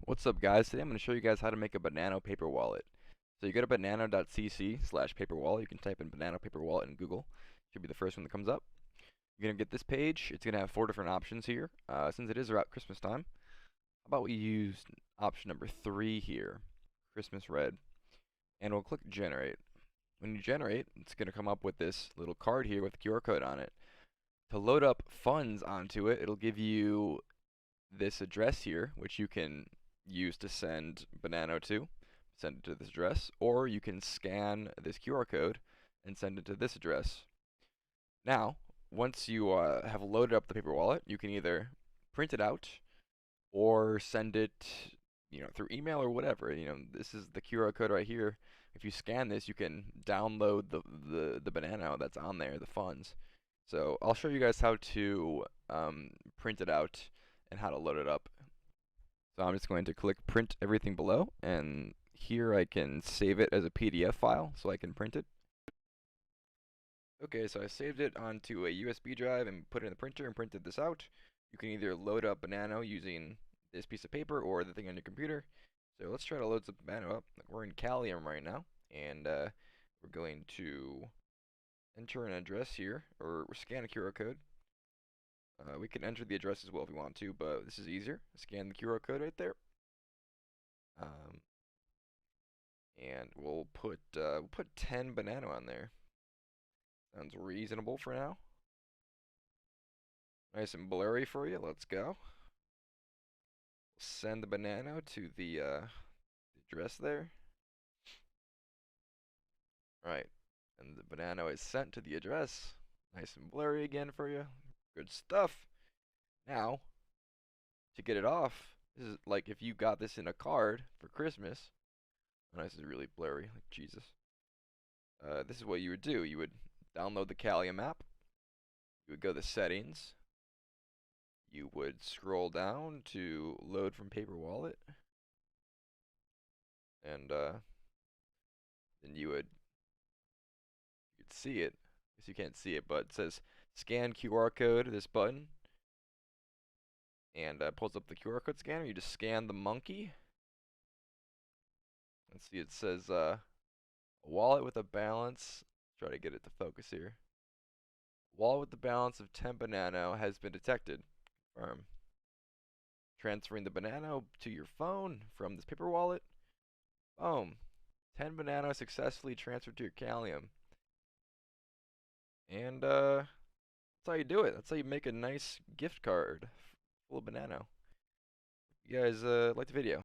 What's up, guys? Today I'm going to show you guys how to make a Banano paper wallet. So you go to banano.cc/paper wallet. You can type in Banano paper wallet in Google. Should be the first one that comes up. You're going to get this page. It's going to have 4 different options here. Since it is around Christmas time, how about we use option number 3 here, Christmas red, and we'll click generate. When you generate, it's going to come up with this little card here with a QR code on it. To load up funds onto it, it'll give you this address here, which you can use to send Banano to. Send it to this address, or you can scan this QR code and send it to this address. Now, once you have loaded up the paper wallet, you can either print it out or send it, through email or whatever. This is the QR code right here. If you scan this, you can download the Banano that's on there, the funds. So I'll show you guys how to print it out and how to load it up. So I'm just going to click print everything below, and here I can save it as a PDF file so I can print it. Okay, so I saved it onto a USB drive and put it in the printer and printed this out. You can either load up Banano using this piece of paper or the thing on your computer. So let's try to load some Banano up. We're in Callium right now, and we're going to enter an address here, or scan a QR code. We can enter the address as well if we want to, but this is easier. Scan the QR code right there. And we'll put 10 Banano on there. Sounds reasonable for now. Nice and blurry for you. Let's go. Send the Banano to the address there. Right. And the Banano is sent to the address. Nice and blurry again for you. Good stuff. Now, to get it off, this is like if you got this in a card for Christmas. Oh, this is really blurry, like Jesus. This is what you would do. You would download the Callium app. You would go to settings. You would scroll down to load from paper wallet. And then you could see it. I guess you can't see it, but it says scan QR code, this button. And pulls up the QR code scanner. You just scan the monkey. Let's see, it says a wallet with a balance. Try to get it to focus here. Wallet with the balance of 10 Banano has been detected. Confirm. Transferring the Banano to your phone from this paper wallet. Boom. 10 Banano successfully transferred to your Callium. And that's how you do it. That's how you make a nice gift card full of Banano. You guys like the video?